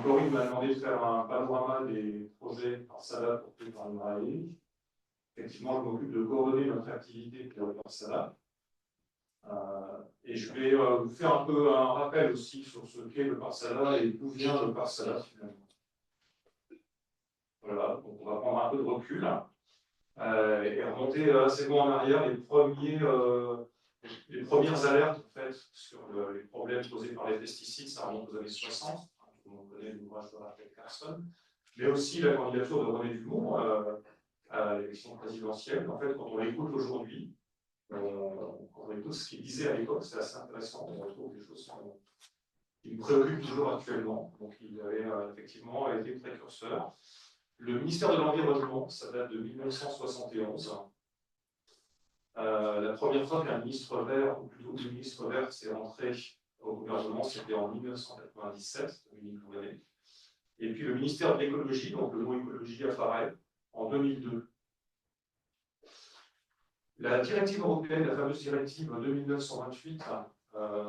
Corinne m'a demandé de faire un panorama des projets Parsada portés par l'URAE. Effectivement, je m'occupe de coordonner notre activité pour le Parsada. Et je vais vous faire un peu un rappel aussi sur ce qu'est le Parsada et d'où vient le Parsada finalement. Voilà, donc on va prendre un peu de recul et remonter assez loin en arrière les premières alertes en fait, sur les problèmes posés par les pesticides, ça remonte aux années 60, on connaît l'ouvrage de Raphaël Carson, mais aussi la candidature de René Dumont à l'élection présidentielle. En fait, quand on l'écoute aujourd'hui, quand on écoute ce qu'il disait à l'époque, c'est assez intéressant, on retrouve des choses qui nous préoccupent toujours actuellement. Donc il avait effectivement été précurseur. Le ministère de l'Environnement, ça date de 1971. La première fois qu'un ministre vert, ou plutôt une ministre verte, s'est entré au gouvernement, c'était en 1997, Dominique Louvanet. Et puis le ministère de l'écologie, donc le mot écologie apparaît en 2002. La directive européenne, la fameuse directive 2928,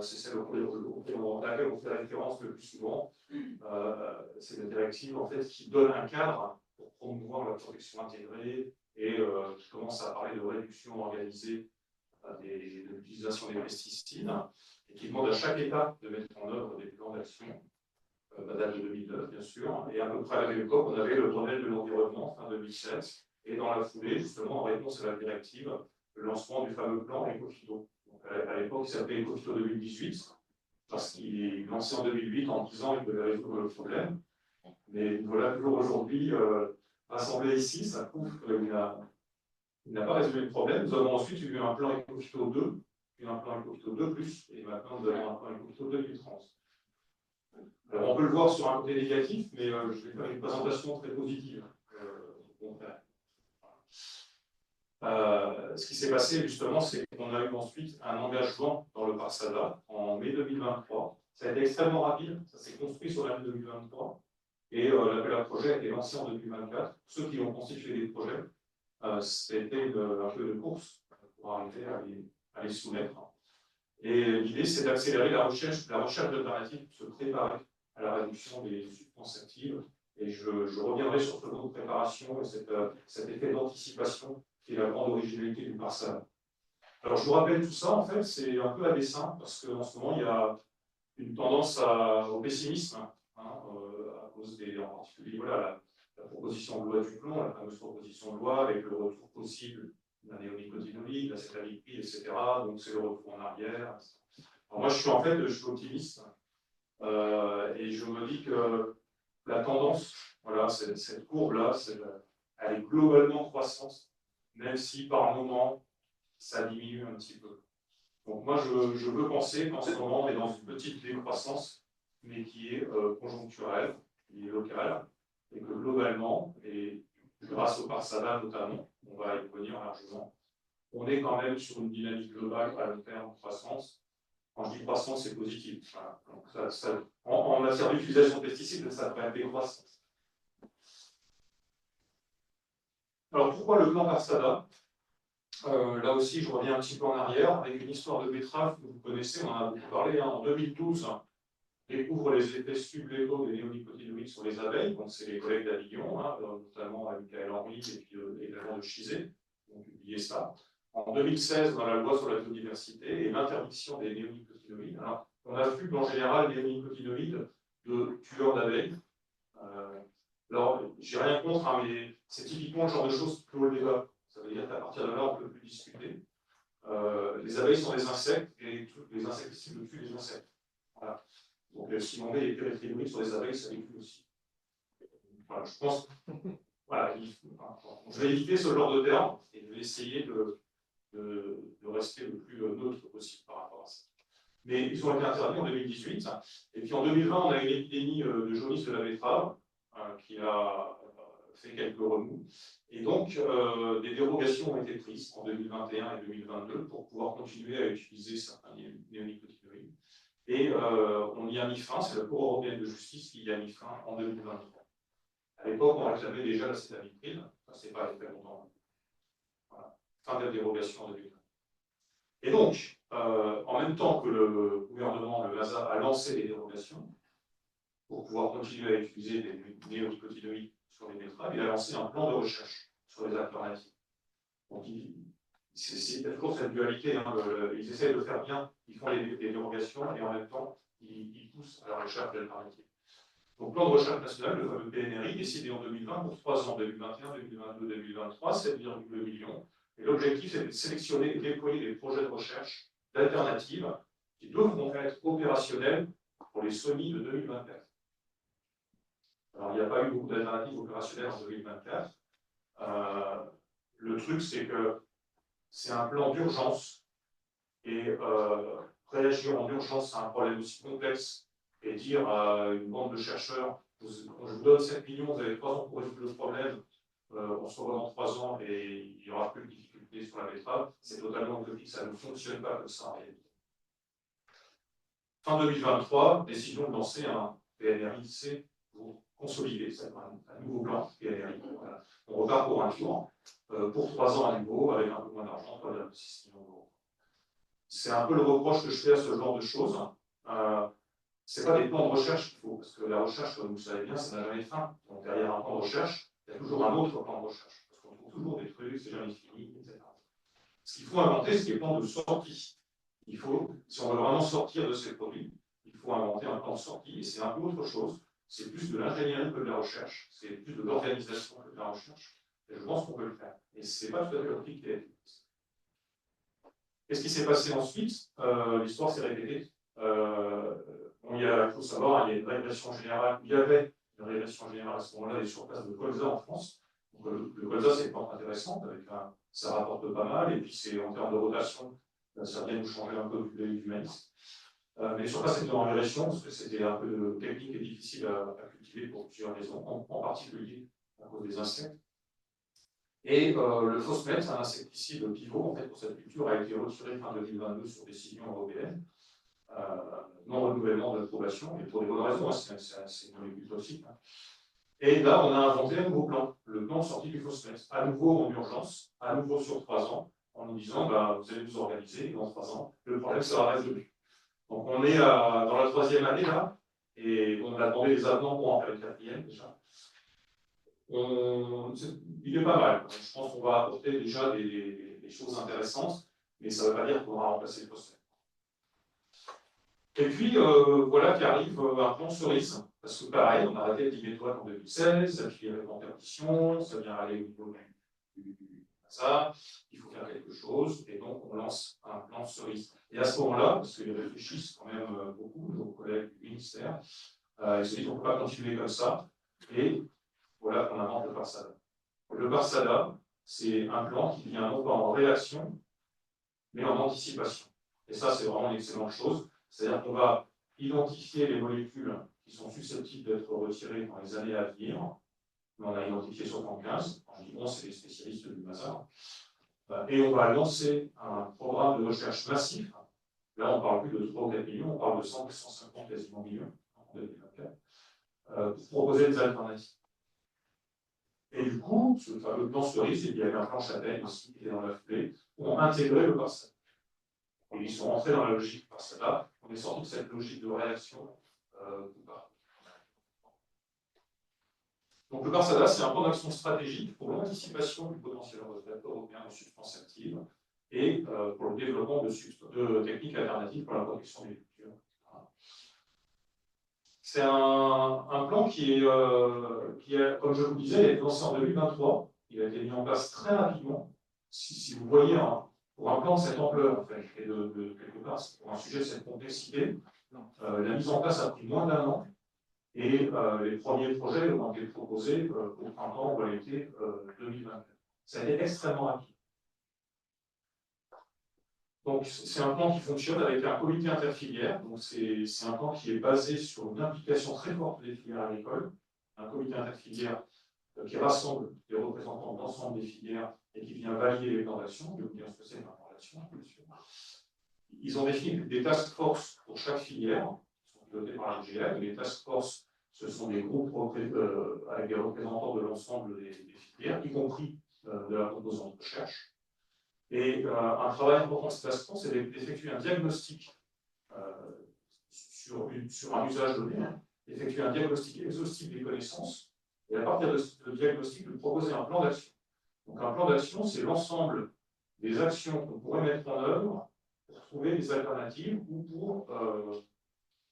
c'est celle à laquelle on fait référence le plus souvent. C'est la directive en fait, qui donne un cadre pour promouvoir la protection intégrée et qui commence à parler de réduction organisée de l'utilisation des pesticides et qui demande à chaque État de mettre en œuvre des plans d'action, date de 2009 bien sûr, et à peu près à la même époque, on avait le Grenelle de l'environnement fin 2007, et dans la foulée, justement, en réponse à la directive, le lancement du fameux plan Ecophyto. À l'époque, il s'appelait Ecophyto 2018, parce qu'il est lancé en 2008 en disant qu'il devait résoudre le problème. Mais voilà, toujours aujourd'hui, rassemblé ici, ça prouve qu'il n'a pas résolu le problème. Nous avons ensuite eu un plan Ecophyto 2, puis un plan Ecophyto 2+, et maintenant nous avons un plan Ecophyto 2030. Alors, on peut le voir sur un côté négatif, mais je vais faire une présentation très positive, au contraire. Ce qui s'est passé justement, c'est qu'on a eu ensuite un engagement dans le Parsada en mai 2023. Ça a été extrêmement rapide, ça s'est construit sur l'année 2023 et l'appel à projet a été lancé en 2024. Ceux qui ont constitué des projets, c'était un peu de course pour arriver à les soumettre. Et l'idée, c'est d'accélérer la recherche d'alternatives pour se préparer à la réduction des substances actives. Et je reviendrai sur ce mot de préparation et cet effet d'anticipation qui est la grande originalité du Parsada. Alors, je vous rappelle tout ça, en fait, c'est un peu à dessein, parce qu'en ce moment, il y a une tendance au pessimisme, à cause en particulier, voilà, la proposition de loi du plomb, la fameuse proposition de loi avec le retour possible d'un néonicotinoïde, l'acétamipride, etc. Donc, c'est le retour en arrière. Alors, moi, je suis optimiste, et je me dis que la tendance, voilà, cette courbe-là, elle est globalement croissante, même si par moment, ça diminue un petit peu. Donc moi, je veux penser qu'en ce moment, on est dans une petite décroissance, mais qui est conjoncturelle, qui est locale, et que globalement, et grâce au Parsada notamment, on va y revenir largement, on est quand même sur une dynamique globale à long terme de croissance. Quand je dis croissance, c'est positif. Voilà. Donc en matière d'utilisation de pesticides, ça devrait être décroissance. Alors pourquoi le plan Parsada? Là aussi, je reviens un petit peu en arrière avec une histoire de betterave que vous connaissez, on en a beaucoup parlé. En 2012, découvre les effets sublétaux des néonicotinoïdes sur les abeilles. Donc, c'est les collègues d'Avignon, notamment Michael Henry et puis également de Chizé, qui ont publié ça. En 2016, dans la loi sur la biodiversité et l'interdiction des néonicotinoïdes. Alors, on affluent en général les néonicotinoïdes de tueurs d'abeilles. Alors, j'ai rien contre, mais c'est typiquement le genre de choses qui clôt le débat. Ça veut dire qu'à partir de là, on ne peut plus discuter. Les abeilles sont des insectes et tous les insecticides tuent les insectes. Voilà. Donc, si on met les périphénoïdes sur les abeilles, ça les tue aussi. Voilà, je pense. Voilà, je vais éviter ce genre de terme et je vais essayer de rester le plus neutre possible par rapport à ça. Mais ils ont été interdits en 2018. Et puis en 2020, on a eu une épidémie de jaunisse de la betterave qui a fait quelques remous. Et donc, des dérogations ont été prises en 2021 et 2022 pour pouvoir continuer à utiliser certains néonicotinoïdes. Et on y a mis fin, c'est la Cour européenne de justice qui y a mis fin en 2023. À l'époque, on réclamait déjà l'acétamipride, ça c'est pas très longtemps. Voilà. Fin de la dérogation en 2020. Et donc, en même temps que le gouvernement, le HASA, a lancé les dérogations, pour pouvoir continuer à utiliser des néonicotinoïdes sur les betteraves, il a lancé un plan de recherche sur les alternatives. Donc, il y a toujours cette dualité, hein, ils essaient de faire bien, ils font des dérogations et en même temps, ils poussent à la recherche d'alternatives. Donc, plan de recherche national, le fameux PNRI, décidé en 2020 pour 3 ans, 2021, 2022, 2023, 7,2 millions. Et l'objectif, c'est de sélectionner et déployer des projets de recherche d'alternatives qui devront être opérationnels pour les semis de 2024. Alors, il n'y a pas eu beaucoup d'alternatives opérationnelles en 2024. Le truc, c'est que c'est un plan d'urgence et réagir en urgence à un problème aussi complexe et dire à une bande de chercheurs, je vous donne 7 millions, vous avez 3 ans pour résoudre le problème, on se revoit dans 3 ans et il n'y aura plus de difficultés sur la betterave, c'est totalement utopique, ça ne fonctionne pas comme ça en réalité. Fin 2023, décision de lancer un PNRI-C pour consolider un nouveau plan PNRI. Voilà. On repart pour un tour, pour 3 ans à nouveau, avec un peu moins d'argent, 3,6 millions d'euros. C'est un peu le reproche que je fais à ce genre de choses. Ce n'est pas des plans de recherche qu'il faut, parce que la recherche, comme vous le savez bien, ça n'a jamais de fin. Donc derrière un plan de recherche, il y a toujours un autre plan de recherche, parce qu'on trouve toujours des trucs, c'est jamais fini, etc. Ce qu'il faut inventer, c'est des plans de sortie. Il faut, si on veut vraiment sortir de ces produits, il faut inventer un plan de sortie, et c'est un peu autre chose. C'est plus de l'ingénierie que de la recherche, c'est plus de l'organisation que de la recherche, et je pense qu'on peut le faire. Et ce n'est pas tout à fait l'optique qui a été prise. Qu'est-ce qui s'est passé ensuite? L'histoire s'est répétée. Il faut savoir, il y a une régression générale. Il y avait une régression générale à ce moment-là des surfaces de colza en France. Donc, le colza, c'est une plante intéressante, ça rapporte pas mal, et puis c'est en termes de rotation, ça vient nous changer un peu du maïs. Mais les surfaces étaient en régression, parce que c'était un peu technique et difficile à cultiver pour plusieurs raisons, en particulier à cause des insectes. Et le Fosmet, un insecticide pivot en fait, pour cette culture, a été retiré fin 2022 sur décision européenne. Non-renouvellement de l'approbation, et pour des bonnes raisons, c'est une molécule toxique. Et là, on a inventé un nouveau plan, le plan de sortie du Fosmet, à nouveau en urgence, à nouveau sur 3 ans, en nous disant, vous allez vous organiser, et dans 3 ans, le problème sera résolu. Donc on est dans la 3e année là, et on a demandé des avenants pour en faire une 4e déjà. Il est pas mal. Je pense qu'on va apporter déjà des choses intéressantes, mais ça ne veut pas dire qu'on va remplacer le Fosmet. Et puis, voilà qu'arrive un plan cerise, parce que pareil, on a arrêté le diméthoate en 2016, la filière est en perdition, ça vient aller au niveau du hasard, il faut faire quelque chose, et donc on lance un plan cerise. Et à ce moment-là, parce qu'ils réfléchissent quand même beaucoup, nos collègues du ministère, ils se disent qu'on ne peut pas continuer comme ça, et voilà qu'on invente le Parsada. Le Parsada, c'est un plan qui vient non pas en réaction, mais en anticipation. Et ça, c'est vraiment une excellente chose. C'est-à-dire qu'on va identifier les molécules qui sont susceptibles d'être retirées dans les années à venir. On a identifié 75. En disant, c'est les spécialistes du Mazar. Et on va lancer un programme de recherche massif. Là, on ne parle plus de 3 ou 4 millions, on parle de 100 150 quasiment millions en 2024, pour proposer des alternatives. Et du coup, ce fameux plan cerise, et puis il y avait un plan châtaigne aussi qui était dans la foulée, ont intégré le Parsada. Et ils sont rentrés dans la logique Parsada. On est sorti de cette logique de réaction ou pas. Donc le Parsada, c'est un plan d'action stratégique pour l'anticipation du potentiel retraite européen en substances actives et pour le développement de techniques alternatives pour la protection des cultures. C'est un plan qui est, comme je vous le disais, il a été lancé en 2023. Il a été mis en place très rapidement. Si vous voyez, pour un plan de cette ampleur, en fait, et de quelque part, pour un sujet de cette complexité, la mise en place a pris moins d'1 an. Et les premiers projets ont été proposés au printemps ou à l'été 2024. Ça a été extrêmement rapide. Donc, c'est un plan qui fonctionne avec un comité interfilière. Donc, c'est un plan qui est basé sur une implication très forte des filières agricoles. Un comité interfilière qui rassemble les représentants de l'ensemble des filières et qui vient valider les plans d'action. Je vais vous dire ce que c'est un plan d'action, bien sûr. Ils ont défini des task force pour chaque filière, qui sont pilotées par l'IGF. Les task force, ce sont des groupes avec des représentants de l'ensemble des filières, y compris de la composante recherche. Et un travail important de cette task force, c'est d'effectuer un diagnostic sur un usage donné, effectuer un diagnostic exhaustif des connaissances, et à partir de ce diagnostic, de proposer un plan d'action. Donc un plan d'action, c'est l'ensemble des actions qu'on pourrait mettre en œuvre pour trouver des alternatives ou pour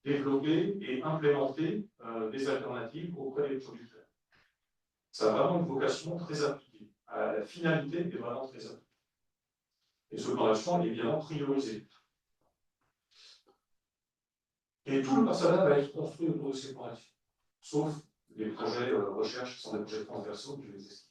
développer et implémenter des alternatives auprès des producteurs. Ça a vraiment une vocation très appliquée. La finalité est vraiment très appliquée. Et ce plan d'action est évidemment priorisé. Et tout le Parsada va être construit autour de ces plans d'action, sauf les projets recherche qui sont des projets transversaux que je vais expliquer.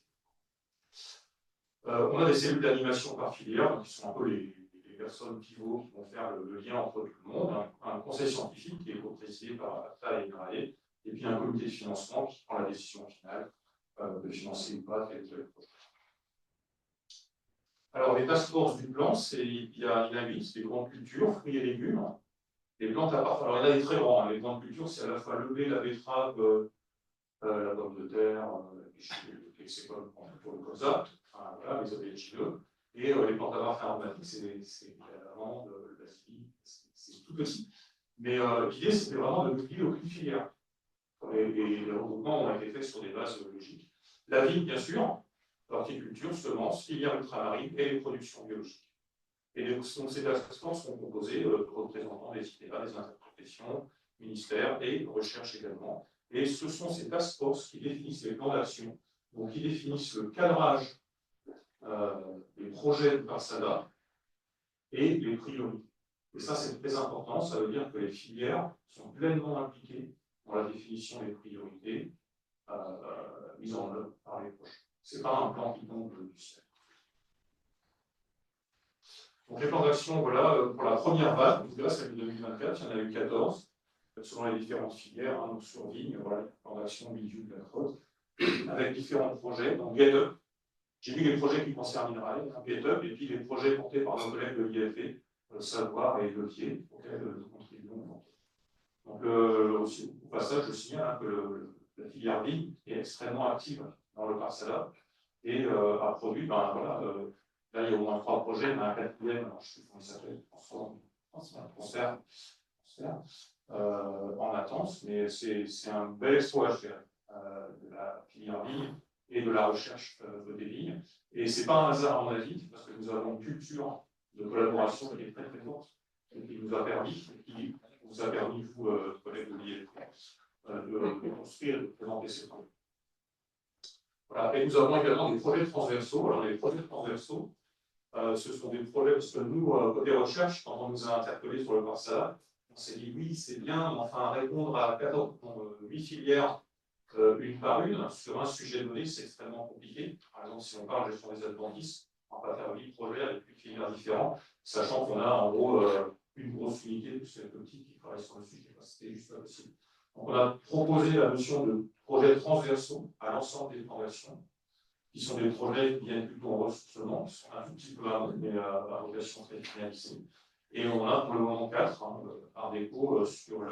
On a des cellules d'animation par filière, qui sont un peu les personnes pivots qui vont faire le lien entre tout le monde, un conseil scientifique qui est co-présidé par APTA et INRAE, et puis un comité de financement qui prend la décision finale de financer ou pas tel projet. Alors, les task force du plan, il y a 8, des grandes cultures, fruits et légumes, les plantes à part. Alors, il y en a des très grands, les grandes cultures, c'est à la fois le blé, la betterave, la pomme de terre, les cépoles, comme ça, enfin, voilà, les oléagineux, et les plantes aromatiques, c'est vraiment de la chimie, c'est tout petit. Mais l'idée, c'était vraiment de multiplier aucune filière. Et les regroupements ont été faits sur des bases logiques. La vigne, bien sûr, l'horticulture, semences, filière ultramarine et les productions biologiques. Et donc, ces task force sont composées de représentants des ITEA, des interprofessions, ministères et recherche également. Et ce sont ces task force qui définissent les plans d'action, donc qui définissent le cadrage des projets de Parsada et les priorités. Et ça, c'est très important, ça veut dire que les filières sont pleinement impliquées dans la définition des priorités mises en œuvre par les projets. Ce n'est pas un plan qui tombe du ciel. Donc les plans d'action, voilà, pour la première vague, donc là, celle de 2024, il y en a eu 14, selon les différentes filières, donc sur vigne, voilà, les plans d'action, milieu, de la fraude, avec différents projets, donc GetUp. J'ai vu les projets qui concernent INRAE, GetUp, et puis les projets portés par nos collègues de l'IFE, Savoir et Levier, auxquels nous contribuons. Donc, aussi, au passage, je signale que la filière vigne est extrêmement active dans le Parsada et a produit, voilà, là, il y a au moins 3 projets, il y en a un 4e, alors je ne sais pas comment il s'appelle, en attente, mais c'est un bel exploit à faire de la filière vigne et de la recherche des vignes. Et ce n'est pas un hasard, à mon avis, parce que nous avons une culture de collaboration qui est très très forte et qui nous a permis, vous, collègues de l'IFE, de construire et de présenter ces projets. Voilà. Et nous avons également des projets transversaux. Alors, les projets transversaux, ce sont des projets, parce que nous, côté recherche, quand on nous a interpellés sur le Parsada, on s'est dit oui, c'est bien, mais enfin, répondre à 8 filières une par une sur un sujet donné, c'est extrêmement compliqué. Par exemple, si on parle de gestion des adventistes, on va faire 8 projets avec 8 filières différentes, sachant qu'on a en gros une grosse unité, puisque c'est un petit qui travaille sur le sujet, c'était juste pas possible. Donc, on a proposé la notion de projets transversaux à l'ensemble des transversions, qui sont des projets qui viennent plutôt en ressourcement, qui sont un tout petit peu avant, mais à vocation très finalisée. Et on a pour le moment 4, par défaut, sur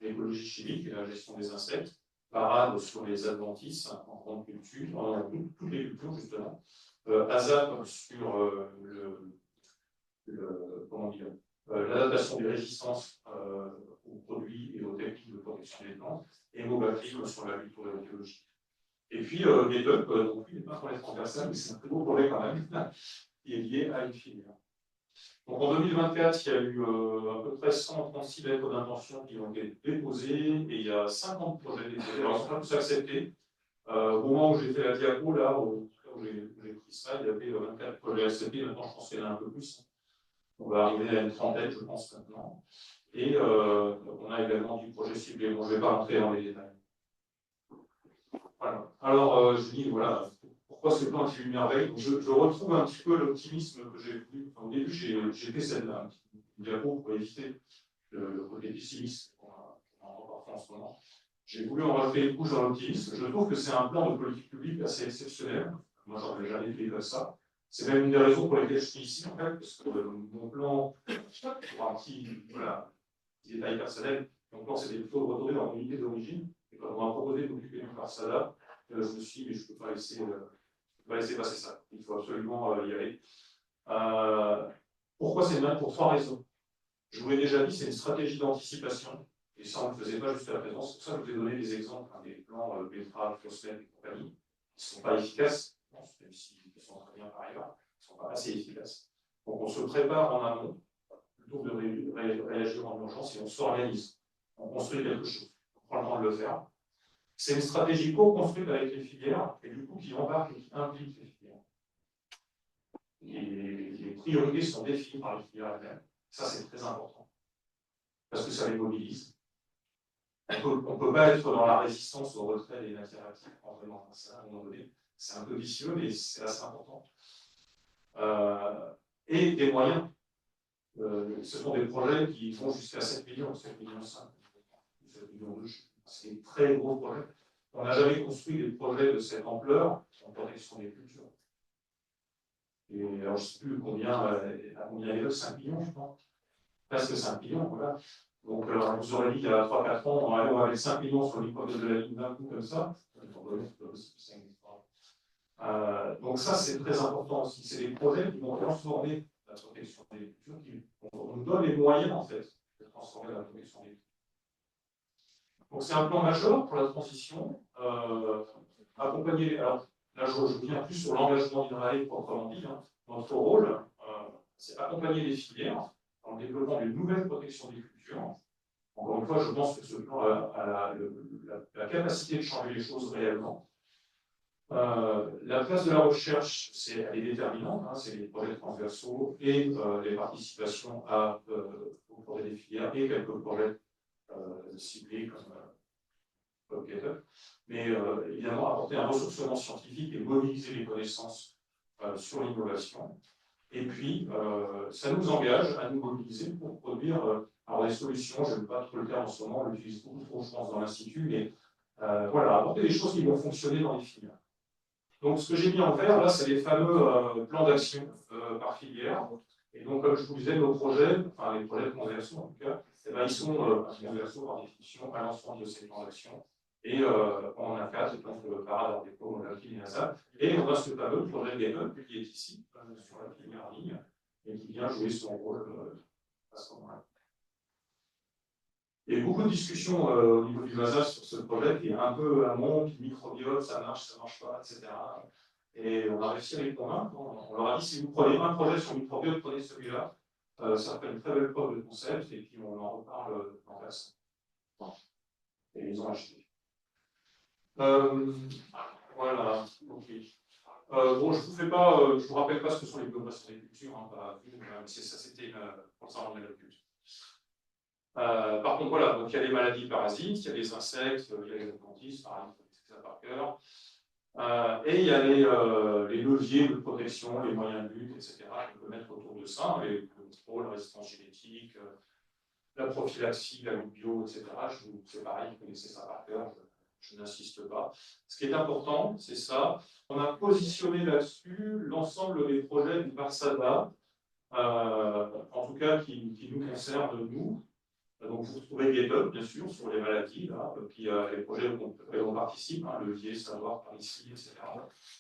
l'écologie chimique et la gestion des insectes, Parade sur les adventices en grande culture, toutes les cultures justement, ASAP sur l'adaptation des résistances aux produits et aux techniques de protection des plantes, et Mobacrim sur la lutte pour la biologie. Et puis GetUp, donc il n'est pas pour les transversales, mais c'est un très beau projet quand même, qui est lié à une filière. Donc en 2024, il y a eu à peu près 136 lettres d'intention qui ont été déposées, et il y a 50 projets déposés. Alors, ils ne sont pas tous acceptés. Au moment où j'ai fait la diapo, là, où j'ai pris ça, il y avait 24 projets acceptés. Maintenant, je pense qu'il y en a un peu plus. On va arriver à une trentaine, je pense, maintenant. Et on a également du projet ciblé. Bon, je ne vais pas rentrer dans les détails. Voilà. Alors, je dis, voilà, pourquoi ce plan est une merveille. Je retrouve un petit peu l'optimisme que j'ai vu. Enfin, au début, j'ai fait celle-là, une diapo pour éviter le côté pessimiste qu'on a parfois en ce moment. J'ai voulu en rajouter une couche dans l'optimisme. Je trouve que c'est un plan de politique publique assez exceptionnel. Moi, j'en ai jamais fait comme ça. C'est même une des raisons pour lesquelles je suis ici, en fait, parce que mon plan, pour un petit détail personnel, mon plan, c'était plutôt de retourner dans mon unité d'origine. Et quand on m'a proposé de m'occuper du Parsada, je me suis dit, mais je ne peux pas laisser passer ça. Il faut absolument y aller. Pourquoi c'est mal? Pour 3 raisons. Je vous l'ai déjà dit, c'est une stratégie d'anticipation. Et ça, on ne le faisait pas jusqu'à présent. C'est pour ça que je vous ai donné des exemples, hein, des plans Petra, Phosphène et compagnie, qui ne sont pas efficaces, même s'ils sont très bien par ailleurs, ils ne sont pas assez efficaces. Donc on se prépare en amont, plutôt que de réagir en urgence, et on s'organise. On construit quelque chose. On prend le temps de le faire. C'est une stratégie co-construite avec les filières, et du coup qui embarque et qui implique les filières. Les priorités sont définies par les filières elles-mêmes. Ça, c'est très important, parce que ça les mobilise. On ne peut pas être dans la résistance au retrait des matières actives en vraiment ça à un moment donné. C'est un peu vicieux, mais c'est assez important. Et des moyens. Ce sont des projets qui vont jusqu'à 7 millions, 7 millions 5, 7 millions 2. C'est un très gros projet. On n'a jamais construit des projets de cette ampleur en protection des cultures. Et alors, je ne sais plus combien il y avait, 5 millions, je pense. Presque 5 millions, voilà. Donc, on vous aurait dit il y a 3-4 ans, on avait 5 millions sur l'hypothèse de la ligne d'un coup comme ça. Donc, ça, c'est très important aussi. C'est des projets qui vont transformer la protection des cultures, on nous donne les moyens, en fait, de transformer la protection des cultures. Donc, c'est un plan majeur pour la transition. Accompagner, alors là, je viens plus sur l'engagement d'INRAE proprement dit. Hein. Notre rôle, c'est accompagner les filières dans le développement d'une nouvelle protection des cultures. Encore une fois, je pense que ce plan a la capacité de changer les choses réellement. La place de la recherche, elle est déterminante, hein, c'est les projets transversaux et les participations aux projets des filières et quelques projets ciblés comme GitHub. Mais évidemment, apporter un ressourcement scientifique et mobiliser les connaissances sur l'innovation. Et puis, ça nous engage à nous mobiliser pour produire alors des solutions, je n'aime pas trop le terme en ce moment, on l'utilise beaucoup trop, je pense, dans l'Institut, mais voilà, apporter des choses qui vont fonctionner dans les filières. Donc, ce que j'ai mis en vert, là, c'est les fameux plans d'action par filière. Et donc, comme je vous disais, nos projets, enfin les projets de conversion en tout cas, eh ben, ils sont conversions par définition à l'ensemble de ces plans d'action. Et on en a 4, donc Paradar, Dépôt, Molapil et NASA. Et on a ce fameux projet GitHub qui est ici, sur la filière en ligne, et qui vient jouer son rôle à ce moment-là. Il y a eu beaucoup de discussions au niveau du NASA sur ce projet qui est un peu amont, puis microbiote, ça marche pas, etc. Et on a réussi à les convaincre. On leur a dit si vous prenez un projet sur microbiote, prenez celui-là. Ça fait une très belle preuve de concept, et puis on en reparle en classe. Et ils ont acheté. Voilà, ok. Bon, je ne vous rappelle pas ce que sont les globalismes des cultures, hein, ça c'était pour ça on a la culture. Par contre, voilà, donc il y a les maladies parasites, il y a les insectes, il y a les adventices, par exemple, ça par cœur. Et il y a les leviers de protection, les moyens de lutte, etc. qu'on peut mettre autour de ça, les contrôles, la résistance génétique, la prophylaxie, la lutte bio, etc. C'est pareil, vous connaissez ça par cœur, je n'insiste pas. Ce qui est important, c'est ça. On a positionné là-dessus l'ensemble des projets du Parsada, en tout cas qui nous concernent, nous. Donc, vous retrouvez GitHub, bien sûr, sur les maladies, là, puis les projets auxquels on participe, hein, levier, savoir, par ici, etc.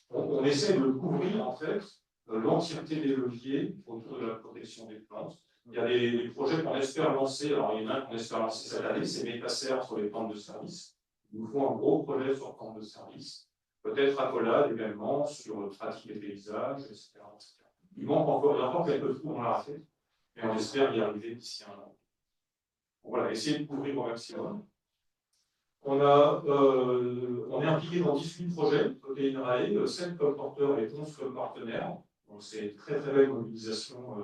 On essaie de couvrir, en fait, l'entièreté des leviers autour de la protection des plantes. Il y a des projets qu'on espère lancer, alors il y en a un qu'on espère lancer cette année, c'est Métacer sur les plantes de service. Il nous faut un gros projet sur plantes de service, peut-être accolade également, sur pratique et paysage, etc., etc. Il y a encore quelques trous dans la raquette, mais on espère y arriver d'ici un an. Voilà, essayer de couvrir au maximum. On est impliqué dans 18 projets, côté INRAE, 7 comme porteurs et 11 comme partenaires. Donc c'est une très très belle mobilisation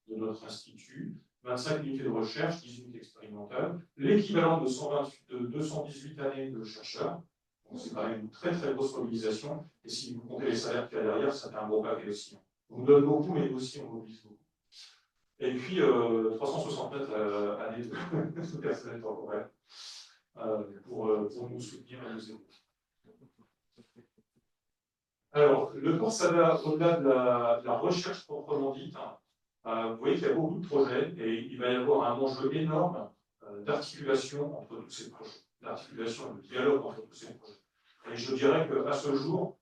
de notre institut. 25 unités de recherche, 18 expérimentales, l'équivalent de 218 années de chercheurs. Donc c'est quand même une très très grosse mobilisation. Et si vous comptez les salaires qu'il y a derrière, ça fait un gros paquet aussi. On nous donne beaucoup, mais aussi on mobilise beaucoup. Et puis 369 années de personnel temporaire pour nous soutenir et nous aider. Alors, le Parsada, au-delà de la recherche proprement dite, vous voyez qu'il y a beaucoup de projets et il va y avoir un enjeu énorme d'articulation entre tous ces projets, d'articulation, de dialogue entre tous ces projets. Et je dirais qu'à ce jour,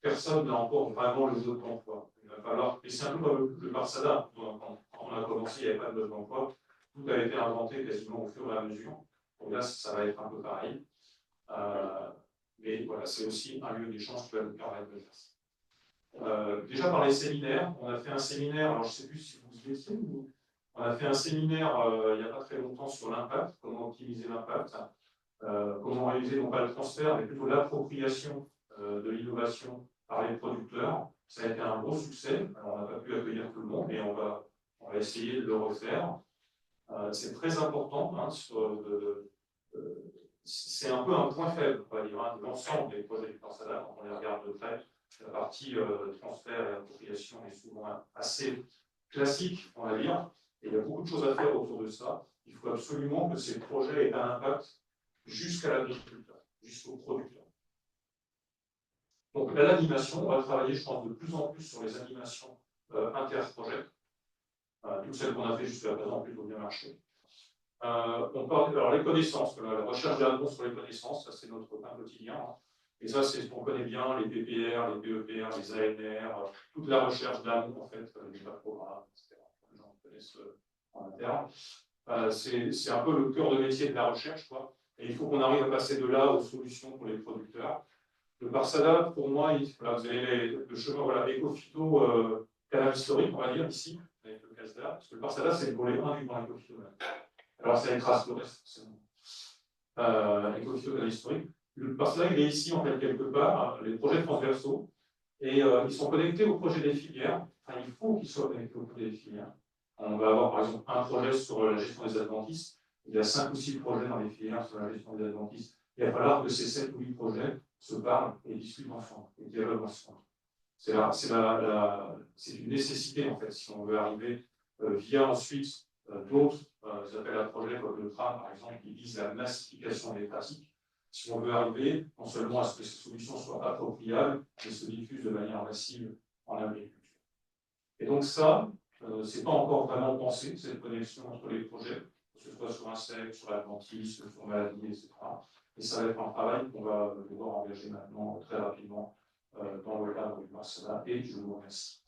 personne n'a encore vraiment le mode d'emploi. Il va falloir, et c'est un peu comme le Parsada, quand on a commencé, il n'y avait pas de mode d'emploi, tout a été inventé quasiment au fur et à mesure. Donc là, ça va être un peu pareil. Mais voilà, c'est aussi un lieu d'échange qui va nous permettre de faire ça. Déjà par les séminaires, on a fait un séminaire, alors je ne sais plus si vous étiez, on a fait un séminaire il n'y a pas très longtemps sur l'impact, comment optimiser l'impact, comment réaliser non pas le transfert, mais plutôt l'appropriation de l'innovation par les producteurs. Ça a été un gros succès. Alors, on n'a pas pu accueillir tout le monde, mais on va essayer de le refaire. C'est très important. Hein, c'est un peu un point faible, on va dire, hein, de l'ensemble des projets du Parsada, quand on les regarde de près. La partie transfert et appropriation est souvent assez classique, on va dire. Et il y a beaucoup de choses à faire autour de ça. Il faut absolument que ces projets aient un impact jusqu'à l'agriculteur, jusqu'au producteur. Donc, l'animation, on va travailler, je pense, de plus en plus sur les animations interprojets. Toutes celles qu'on a fait jusqu'à présent ont plutôt bien marché. On parle, alors, les connaissances, la recherche des réponses sur les connaissances, ça c'est notre pain quotidien. Hein. Et ça, c'est ce qu'on connaît bien, les PPR, les PEPR, les ANR, toute la recherche d'amont, en fait, les programmes, etc. Les gens connaissent en interne. C'est un peu le cœur de métier de la recherche, quoi. Et il faut qu'on arrive à passer de là aux solutions pour les producteurs. Le Parsada, pour moi, voilà, vous avez le chemin voilà, éco-phyto, canal historique, on va dire, ici, avec le CASDA, parce que le Parsada, c'est le volet 1 du plan éco-phyto. Alors, ça trace le reste, forcément. Éco-phyto, canal historique. Le Parsada, il est ici, en fait, quelque part, les projets transversaux, et ils sont connectés au projet des filières. Enfin, il faut qu'ils soient connectés au projet des filières. On va avoir, par exemple, un projet sur la gestion des adventistes. Il y a 5 ou 6 projets dans les filières sur la gestion des adventistes. Il va falloir que ces 7 ou 8 projets se parlent et discutent ensemble, et dialoguent ensemble. C'est une nécessité, en fait, si on veut arriver via ensuite d'autres appels à projets comme le TRAM, par exemple, qui vise la massification des pratiques. Si on veut arriver non seulement à ce que ces solutions soient appropriables, mais se diffusent de manière massive en agriculture. Et donc ça, c'est pas encore vraiment pensé, cette connexion entre les projets, que ce soit sur insectes, sur l'adventisme, sur maladies, etc. Et ça va être un travail qu'on va devoir engager maintenant très rapidement dans le cadre du Parsada, et je vous remercie.